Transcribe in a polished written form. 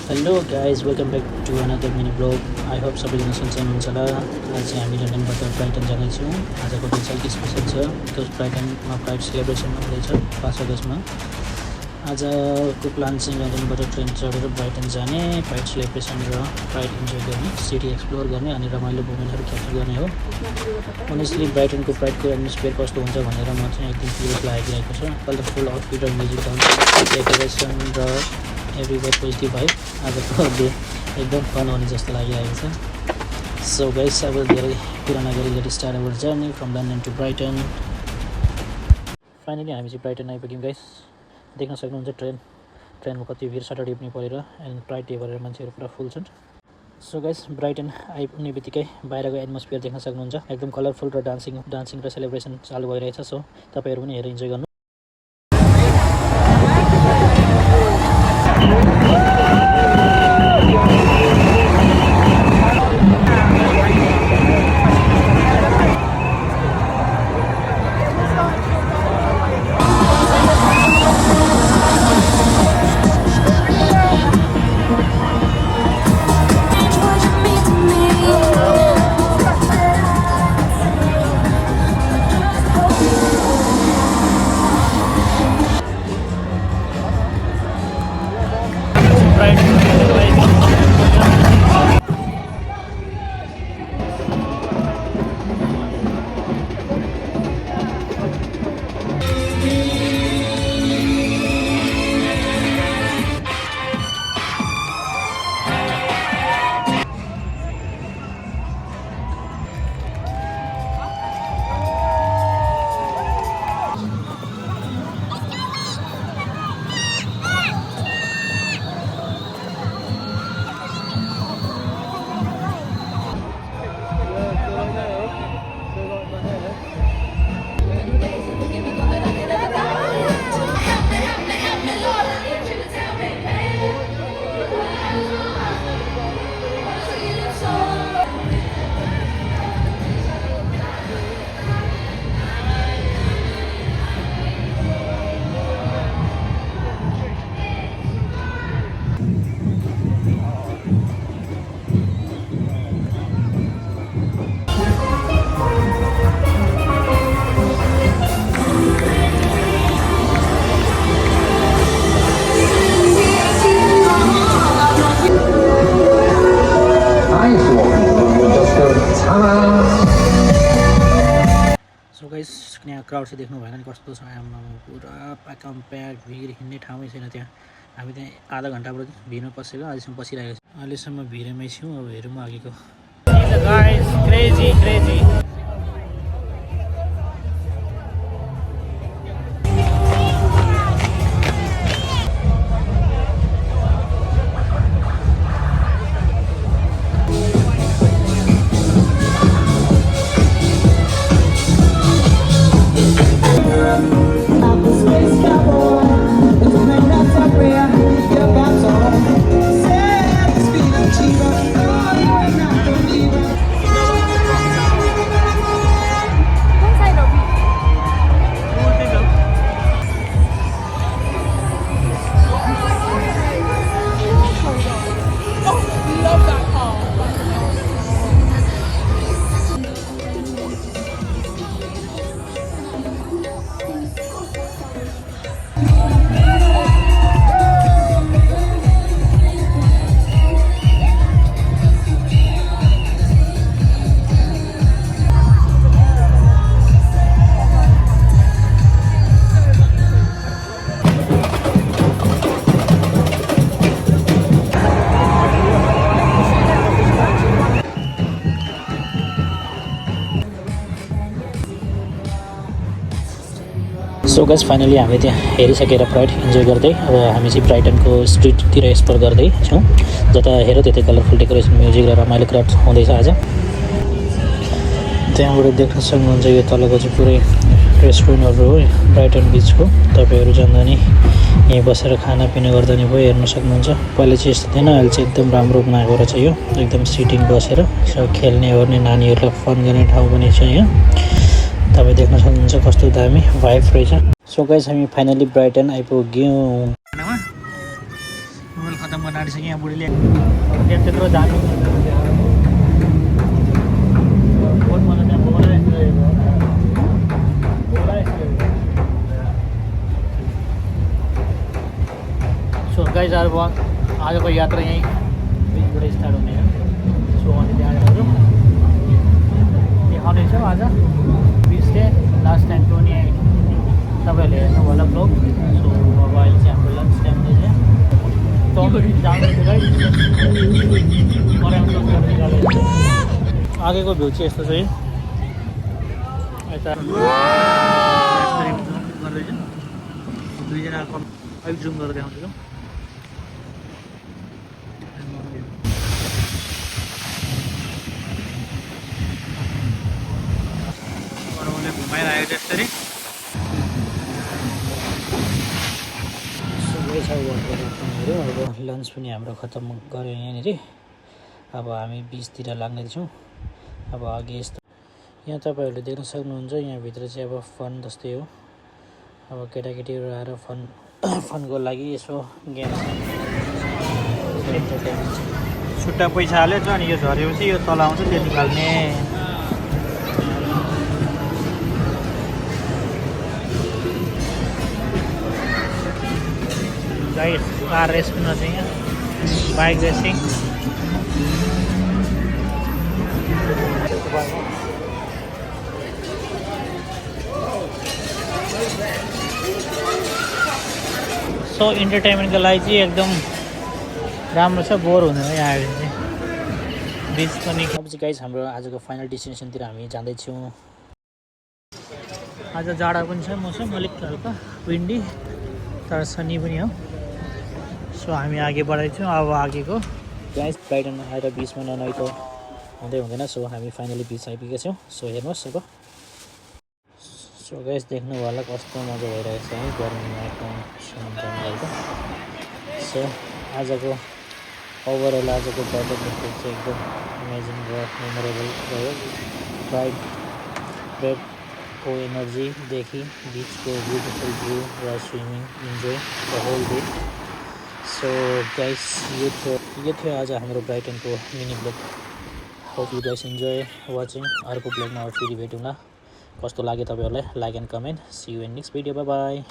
Hello guys welcome back to another mini vlog I hope सबैजना सन्चै हुनुहुन्छ होला। आज चाहिँ हामी लन्डनबाट ब्राइटन जाँदैछौँ। आजको दिन चाहिँ स्पेसल छ बिकज ब्राइटनमा प्राइड सेलिब्रेसन हुँदैछ 5 अगस्तमा। आजको प्लान चाहिँ लन्डनबाट ट्रेन चढेर ब्राइटन जाने, प्राइड सेलिब्रेसन र प्राइड इन्जोय गर्ने, सिटी एक्सप्लोर गर्ने अनि रमाइलो मोमेन्टहरू क्याप्चर गर्ने हो। अनेस्टली ब्राइटनको प्राइडको एटमोस्फियर कस्तो हुन्छ भनेर म चाहिँ एकदम क्युरियस लागिरहेको छ। कलरफुल आउटफिट र म्युजिक डेकोरेसन र एभ्रिवेयर पोजिटिभ भाइब। आजको डे एकदम फन हुने जस्तो लागिरहेको छ। सो गाइस अब धेरै कुरा नगरी let start our journey from London to Brighton. Finally हामी चाहिँ ब्राइटन आइपुग्यौँ गाइस। देख्न सक्नुहुन्छ ट्रेनमा कति भिड, सटरडे पनि परेर एन्ड प्राइड डे भएर मान्छेहरू पुरा फुल छन्। सो गाइस ब्राइटन आइपुग्ने बित्तिकै बाहिरको एटमोस्फियर देख्न सक्नुहुन्छ, एकदम कलरफुल र डान्सिङ र सेलिब्रेसन चालु भइरहेछ। सो तपाईँहरू पनि हेरेर इन्जोय गर्नु। सो गाइस यहाँ क्राउड चाहिँ देख्नु भएन नि कस्तो छ। आमा पुरा प्याकम प्याक, भिड हिँड्ने ठाउँै छैन त्यहाँ। हामी त्यहाँ आधा घन्टाबाट भिडमा पसेको, अहिलेसम्म पसिरहेको छ। अहिलेसम्म भिडमै छौँ, अब हेरौँ अघिको। क्रेजी सो गाइस फाइनली हामीले त्यहाँ हेरिसकेर प्राइड इन्जोय गर्दै अब हामी चाहिँ ब्राइटनको स्ट्रिटतिर एक्सप्लोर गर्दैछौँ। जता हेर त्यतै कलरफुल डेकोरेसन, म्युजिक र रमाइलो क्राउड हुँदैछ आज। त्यहाँबाट देख्न सक्नुहुन्छ यो तलको चाहिँ पुरै रेस्टुरेन्टहरू हो ब्राइटन बिचको। तपाईँहरू जाँदा नि यहीँ बसेर खानापिना गर्दा नि भयो, हेर्न सक्नुहुन्छ। पहिला चाहिँ यस्तो थिएन, अहिले चाहिँ एकदम राम्रो बनाएको रहेछ यो, एकदम सिटिङ बसेर खेल्ने ओर्ने नानीहरूलाई फन गर्ने ठाउँ पनि छ यहाँ। तपाईँ देख्न सक्नुहुन्छ कस्तो दामी भाइब रहेछ। सो गाइस हामी फाइनली ब्राइटन आइपुग्यौँ। खत्म गर्न आँटिसक्यो यहाँ बुढीले त्यहाँ त्यत्रो जानु बहुत मजा त्यहाँ सो गाइस अब आजको यात्रा यहीँ बिचबाट स्टार्ट हुने हो सो अनि त्यहाँबाट देखाउनेछौँ आज बिचले लास्ट टाइमको नि तपाईँहरूले हेर्नु होला ब्लग सो अब अहिले चाहिँ हाम्रो लन्च टाइम हुँदैछ आगेको भ्यू चाहिँ यस्तो छ है यता गर्दैछ दुईजना अलिक जुम गरेर देखाउँछु घुमाइरहेको त्यसरी अब लन्च पनि हाम्रो खत्तम गऱ्यो यहाँनिर अब हामी बिचतिर लाग्नेछौँ अब अघि यस्तो यहाँ तपाईँहरूले देख्न सक्नुहुन्छ यहाँभित्र चाहिँ अब फन जस्तै हो अब केटाकेटीहरू आएर फनको लागि यसो गेम छुट्टा पैसा हाल्यो अनि यो झरेपछि यो तल आउँछ त्यो निकाल्ने गाइस कार रेस पनि छ यहाँ बाइक रेसिङ सो इन्टरटेनमेन्टको लागि चाहिँ एकदम राम्रो छ बोर हुँदैन यहाँ आएर चाहिँ बिच पनि चाहिँ गाइस हाम्रो आजको फाइनल डेस्टिनेसनतिर हामी जाँदैछौँ आज जाडो पनि छ मौसम अलिक हल्का विन्डी तर सनी पनि हो सो हामी अघि बढाइछौँ अब अघिको गाइस ब्राइटन आएर बिचमा ननुहाइ त हुँदै हुँदैन सो हामी फाइनली बिच आइपुगेका छौँ सो हेर्नुहोस् अब सो गाइस देख्नु होला कस्तो मजा भइरहेको छ है गर्मीमा एकदम समुद्रमा सो आजको ओभरअल आजको बर्डर चाहिँ एकदम इमेजिङ र मेमोरेबल रह्यो ब्राइडको एनर्जीदेखि बिचको ब्युटिफुल भ्यू र swimming enjoy the whole day so guys यो थियो आज हाम्रो ब्राइटनको mini vlog hope you guys enjoy watching अर्को ब्लगमा फेरि भेटौँला कस्तो लाग्यो तपाईँहरूलाई like and comment see you in next video bye by